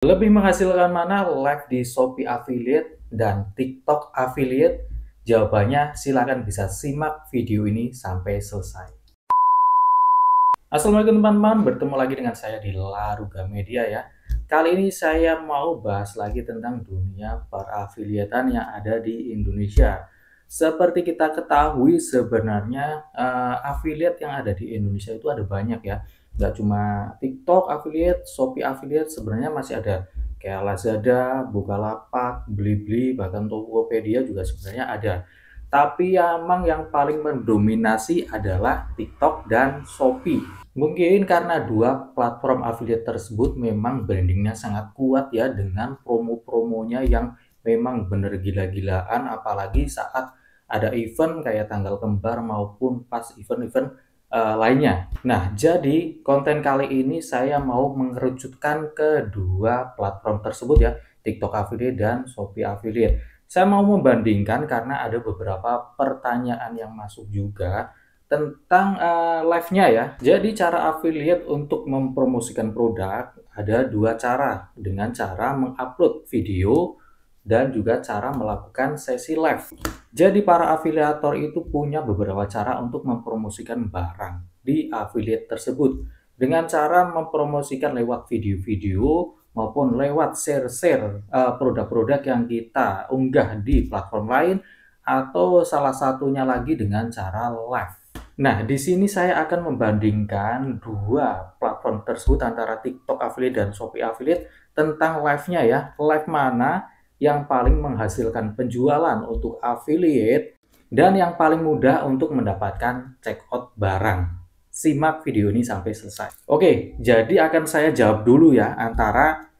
Lebih menghasilkan mana live di Shopee Affiliate dan TikTok Affiliate? Jawabannya silakan bisa simak video ini sampai selesai. Assalamualaikum teman-teman, bertemu lagi dengan saya di Laruga Media ya. Kali ini saya mau bahas lagi tentang dunia perafiliatan yang ada di Indonesia. Seperti kita ketahui sebenarnya affiliate yang ada di Indonesia itu ada banyak ya. Nggak cuma TikTok affiliate, Shopee affiliate, sebenarnya masih ada kayak Lazada, Bukalapak, Blibli, bahkan Tokopedia juga sebenarnya ada. Tapi emang yang paling mendominasi adalah TikTok dan Shopee. Mungkin karena dua platform affiliate tersebut memang brandingnya sangat kuat ya, dengan promo-promonya yang memang bener gila-gilaan, apalagi saat ada event kayak tanggal kembar maupun pas event-event lainnya. Nah, jadi konten kali ini saya mau mengerucutkan kedua platform tersebut ya, TikTok affiliate dan Shopee affiliate. Saya mau membandingkan karena ada beberapa pertanyaan yang masuk juga tentang live-nya ya. Jadi cara affiliate untuk mempromosikan produk ada dua cara, dengan cara mengupload video dan juga cara melakukan sesi live. Jadi para afiliator itu punya beberapa cara untuk mempromosikan barang di affiliate tersebut. Dengan cara mempromosikan lewat video-video maupun lewat share-share produk-produk yang kita unggah di platform lain, atau salah satunya lagi dengan cara live. Nah, di sini saya akan membandingkan dua platform tersebut antara TikTok affiliate dan Shopee affiliate tentang live-nya ya. Live mana yang paling menghasilkan penjualan untuk affiliate dan yang paling mudah untuk mendapatkan check out barang. Simak video ini sampai selesai. Oke, jadi akan saya jawab dulu ya, antara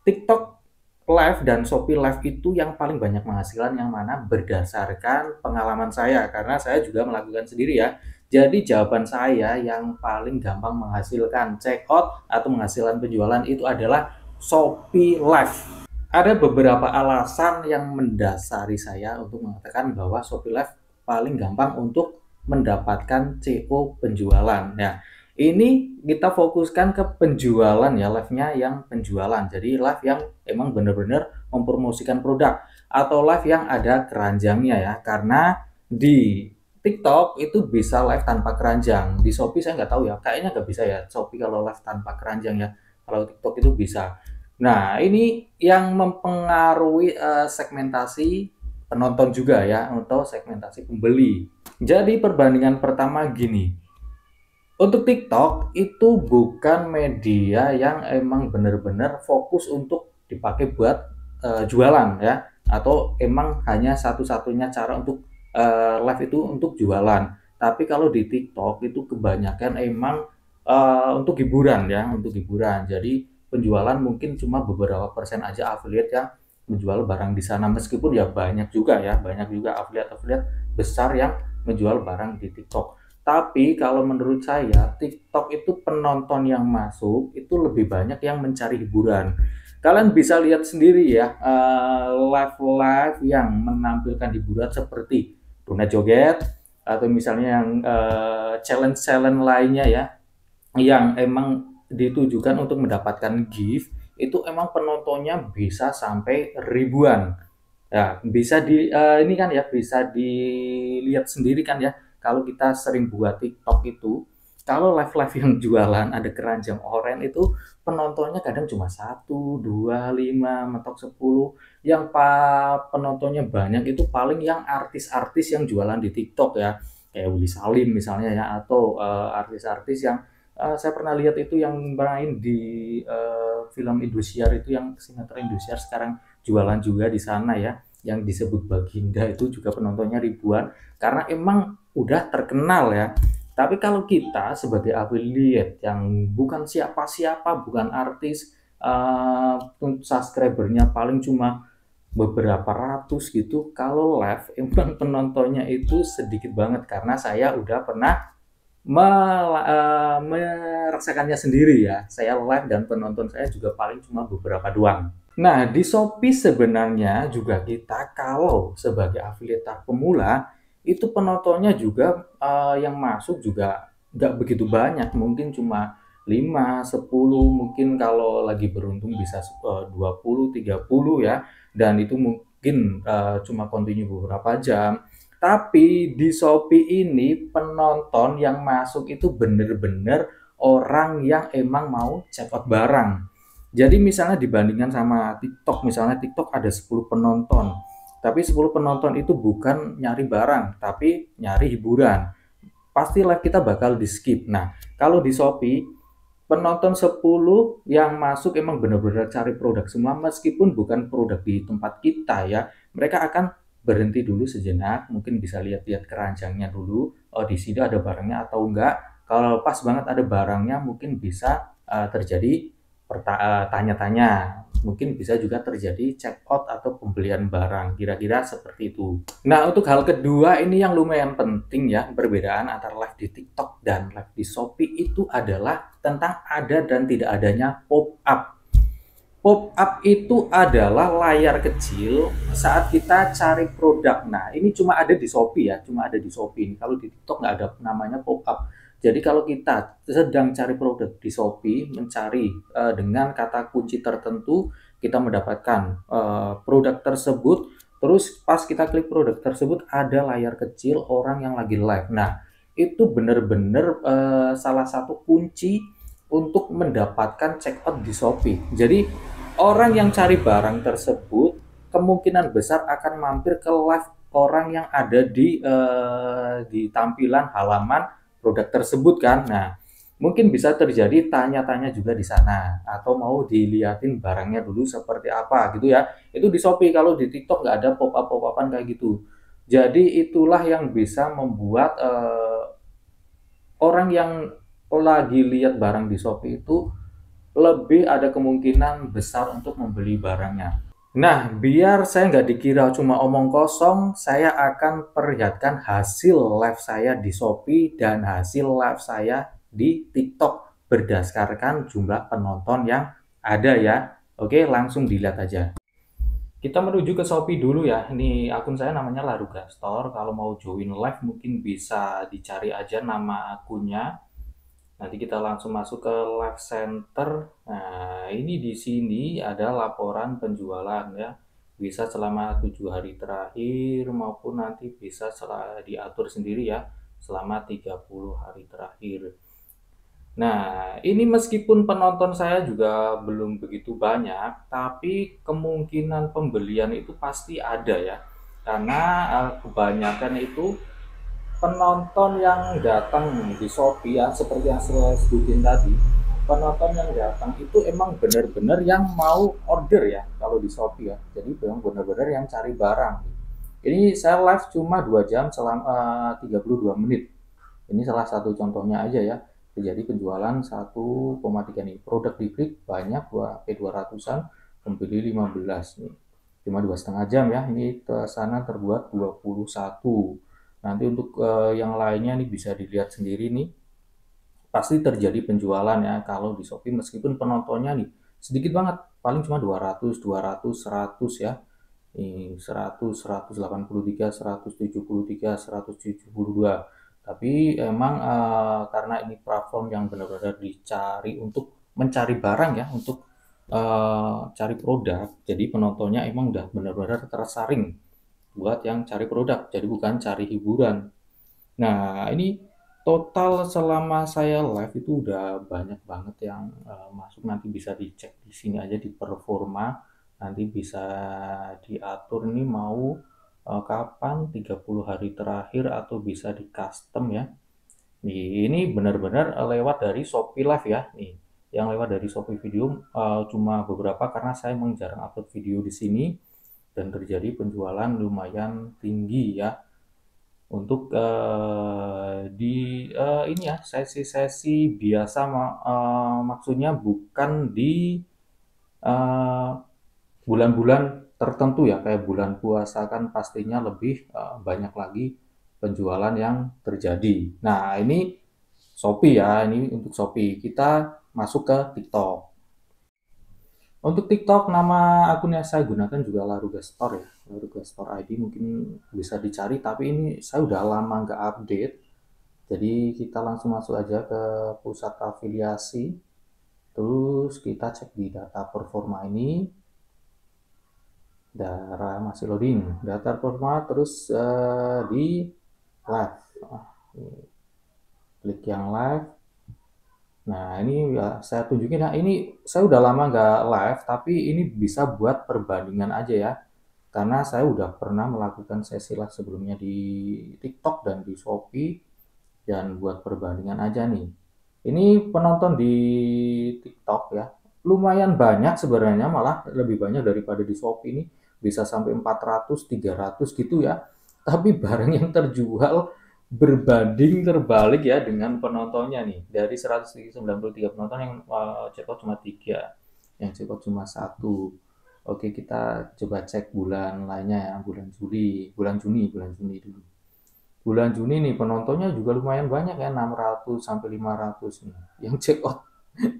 TikTok Live dan Shopee Live itu yang paling banyak menghasilkan yang mana berdasarkan pengalaman saya, karena saya juga melakukan sendiri ya. Jadi jawaban saya yang paling gampang menghasilkan check out atau menghasilkan penjualan itu adalah Shopee Live. Ada beberapa alasan yang mendasari saya untuk mengatakan bahwa Shopee Live paling gampang untuk mendapatkan CO penjualan. Ya, ini kita fokuskan ke penjualan ya, live-nya yang penjualan. Jadi live yang emang benar-benar mempromosikan produk, atau live yang ada keranjangnya ya. Karena di TikTok itu bisa live tanpa keranjang. Di Shopee saya nggak tahu ya, kayaknya nggak bisa ya Shopee kalau live tanpa keranjang ya. Kalau TikTok itu bisa. Nah, ini yang mempengaruhi segmentasi penonton juga ya, atau segmentasi pembeli. Jadi perbandingan pertama gini, untuk TikTok itu bukan media yang emang benar-benar fokus untuk dipakai buat jualan ya, atau emang hanya satu-satunya cara untuk live itu untuk jualan. Tapi kalau di TikTok itu kebanyakan emang untuk hiburan ya, untuk hiburan. Jadi penjualan mungkin cuma beberapa persen aja affiliate yang menjual barang di sana, meskipun ya banyak juga ya, banyak juga affiliate-affiliate besar yang menjual barang di TikTok. Tapi kalau menurut saya, TikTok itu penonton yang masuk itu lebih banyak yang mencari hiburan. Kalian bisa lihat sendiri ya, live-live yang menampilkan hiburan seperti Tuna Joget, atau misalnya yang challenge-challenge lainnya ya, yang emang ditujukan untuk mendapatkan gift, itu emang penontonnya bisa sampai ribuan. Ya, bisa ini kan ya, bisa dilihat sendiri kan ya, kalau kita sering buat TikTok itu, kalau live-live yang jualan ada keranjang oranye itu penontonnya kadang cuma 1, 2, 5, mentok 10. Yang penontonnya banyak itu paling yang artis-artis yang jualan di TikTok ya, kayak Willy Salim misalnya ya, atau artis-artis yang saya pernah lihat itu yang main di film Indosiar, itu yang sinetron Indosiar sekarang jualan juga di sana ya, yang disebut Baginda, itu juga penontonnya ribuan karena emang udah terkenal ya. Tapi kalau kita sebagai affiliate yang bukan siapa-siapa, bukan artis, subscribernya paling cuma beberapa ratus gitu, kalau live emang penontonnya itu sedikit banget, karena saya udah pernah merasakannya sendiri ya. Saya live dan penonton saya juga paling cuma beberapa doang. Nah, di Shopee sebenarnya juga kita kalau sebagai afiliator pemula, itu penontonnya juga yang masuk juga nggak begitu banyak, mungkin cuma 5, 10, mungkin kalau lagi beruntung bisa 20, 30 ya, dan itu mungkin cuma continue beberapa jam. Tapi di Shopee ini penonton yang masuk itu bener-bener orang yang emang mau check out barang. Jadi misalnya dibandingkan sama TikTok, misalnya TikTok ada 10 penonton, tapi 10 penonton itu bukan nyari barang, tapi nyari hiburan. Pasti live kita bakal di skip. Nah, kalau di Shopee, penonton 10 yang masuk emang benar-benar cari produk semua, meskipun bukan produk di tempat kita ya. Mereka akan berhenti dulu sejenak, mungkin bisa lihat-lihat keranjangnya dulu, oh di sini ada barangnya atau enggak. Kalau pas banget ada barangnya, mungkin bisa terjadi tanya-tanya, mungkin bisa juga terjadi check out atau pembelian barang, kira-kira seperti itu. Nah, untuk hal kedua ini yang lumayan penting ya, perbedaan antara live di TikTok dan live di Shopee itu adalah tentang ada dan tidak adanya pop-up. Pop-up itu adalah layar kecil saat kita cari produk. Nah, ini cuma ada di Shopee ya, cuma ada di Shopee. Kalau di TikTok nggak ada namanya pop-up. Jadi kalau kita sedang cari produk di Shopee, mencari dengan kata kunci tertentu, kita mendapatkan produk tersebut. Terus pas kita klik produk tersebut, ada layar kecil orang yang lagi live. Nah, itu benar-benar salah satu kunci untuk mendapatkan check out di Shopee. Jadi orang yang cari barang tersebut kemungkinan besar akan mampir ke live orang yang ada di tampilan halaman produk tersebut kan. Nah, mungkin bisa terjadi tanya-tanya juga di sana atau mau dilihatin barangnya dulu seperti apa gitu ya. Itu di Shopee, kalau di TikTok nggak ada pop-up-pop-upan kayak gitu. Jadi itulah yang bisa membuat orang yang lagi lihat barang di Shopee itu lebih ada kemungkinan besar untuk membeli barangnya. Nah, biar saya nggak dikira cuma omong kosong, saya akan perlihatkan hasil live saya di Shopee dan hasil live saya di TikTok berdasarkan jumlah penonton yang ada ya. Oke, langsung dilihat aja. Kita menuju ke Shopee dulu ya. Ini akun saya namanya Laruga Store. Kalau mau join live mungkin bisa dicari aja nama akunnya. Nanti kita langsung masuk ke live center. Nah, ini di sini ada laporan penjualan ya. Bisa selama 7 hari terakhir maupun nanti bisa diatur sendiri ya selama 30 hari terakhir. Nah, ini meskipun penonton saya juga belum begitu banyak, tapi kemungkinan pembelian itu pasti ada ya. Karena kebanyakan itu penonton yang datang di Shopee ya, seperti yang saya sebutin tadi, penonton yang datang itu emang benar-benar yang mau order ya kalau di Shopee ya. Jadi memang benar-benar yang cari barang. Ini saya live cuma 2 jam selama 32 menit. Ini salah satu contohnya aja ya. Terjadi penjualan 1,3 nih. Produk diklik banyak, sampai 200-an, pembeli 15 nih. Cuma 2,5 jam ya. Ini ke sana terbuat 21. Nanti untuk yang lainnya nih bisa dilihat sendiri nih. Pasti terjadi penjualan ya kalau di Shopee, meskipun penontonnya nih sedikit banget, paling cuma 200, 200, 100 ya. Ini 100, 183, 173, 172. Tapi emang karena ini platform yang benar-benar dicari untuk mencari barang ya, untuk cari produk, jadi penontonnya emang udah benar-benar tersaring buat yang cari produk, jadi bukan cari hiburan. Nah, ini total selama saya live itu udah banyak banget yang masuk. Nanti bisa dicek di sini aja di performa. Nanti bisa diatur nih mau kapan 30 hari terakhir atau bisa di custom ya. Nih, ini benar-benar lewat dari Shopee Live ya. Nih, yang lewat dari Shopee Video cuma beberapa karena saya memang jarang upload video di sini dan terjadi penjualan lumayan tinggi ya. Untuk ini ya sesi-sesi biasa, maksudnya bukan di bulan-bulan tertentu ya, kayak bulan puasa kan pastinya lebih banyak lagi penjualan yang terjadi. Nah, ini Shopee ya, ini untuk Shopee. Kita masuk ke TikTok. Untuk TikTok nama akun yang saya gunakan juga Laruga Store ya, Laruga Store ID, mungkin bisa dicari, tapi ini saya udah lama nggak update. Jadi kita langsung masuk aja ke pusat afiliasi, terus kita cek di data performa ini, darah masih loading, data performa, terus di live, klik yang live. Nah ini ya saya tunjukin, nah ini saya udah lama nggak live, tapi ini bisa buat perbandingan aja ya, karena saya udah pernah melakukan sesi live sebelumnya di TikTok dan di Shopee, dan buat perbandingan aja nih. Ini penonton di TikTok ya, lumayan banyak sebenarnya, malah lebih banyak daripada di Shopee ini, bisa sampai 400, 300 gitu ya. Tapi barang yang terjual berbanding terbalik ya dengan penontonnya nih. Dari 193 penonton yang check out cuma 3, yang check out cuma 1. Oke, kita coba cek bulan lainnya ya, bulan Juli, bulan Juni dulu. Bulan Juni nih penontonnya juga lumayan banyak ya, 600 sampai 500 nih. Yang check out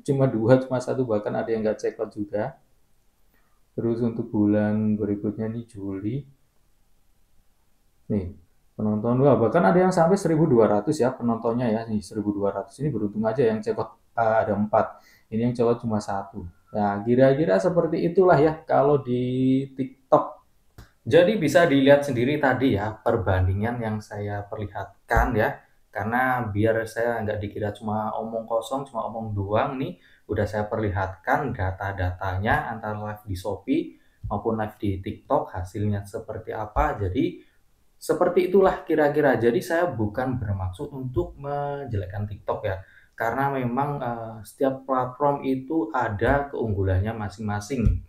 cuma 2, cuma 1, bahkan ada yang nggak check out juga. Terus untuk bulan berikutnya nih Juli, nih penonton, wah bahkan ada yang sampai 1.200 ya penontonnya ya, nih 1.200 ini beruntung aja yang check out ada 4, ini yang check out cuma 1. Nah kira-kira seperti itulah ya kalau di TikTok. Jadi bisa dilihat sendiri tadi ya perbandingan yang saya perlihatkan ya, karena biar saya nggak dikira cuma omong kosong, cuma omong doang nih, udah saya perlihatkan data-datanya antara live di Shopee maupun live di TikTok hasilnya seperti apa. Jadi seperti itulah kira-kira. Jadi saya bukan bermaksud untuk menjelekkan TikTok ya, karena memang setiap platform itu ada keunggulannya masing-masing.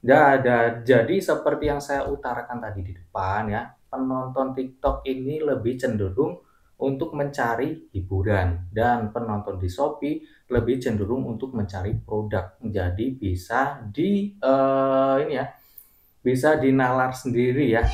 Jadi seperti yang saya utarakan tadi di depan ya, penonton TikTok ini lebih cenderung untuk mencari hiburan, dan penonton di Shopee lebih cenderung untuk mencari produk. Jadi bisa ini ya, bisa dinalar sendiri ya,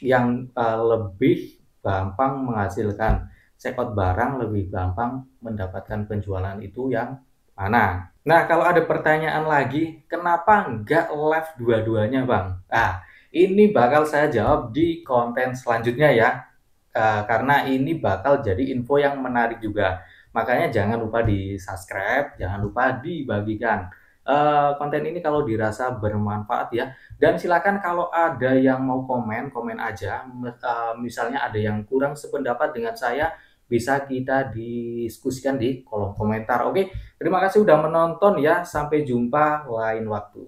yang lebih gampang menghasilkan checkout barang, lebih gampang mendapatkan penjualan itu yang mana. Nah, kalau ada pertanyaan lagi, kenapa nggak live dua-duanya, Bang? Nah, ini bakal saya jawab di konten selanjutnya ya, karena ini bakal jadi info yang menarik juga. Makanya jangan lupa di-subscribe, jangan lupa dibagikan konten ini kalau dirasa bermanfaat ya. Dan silakan kalau ada yang mau komen, komen aja. Misalnya ada yang kurang sependapat dengan saya, bisa kita diskusikan di kolom komentar. Oke, terima kasih udah menonton ya. Sampai jumpa lain waktu.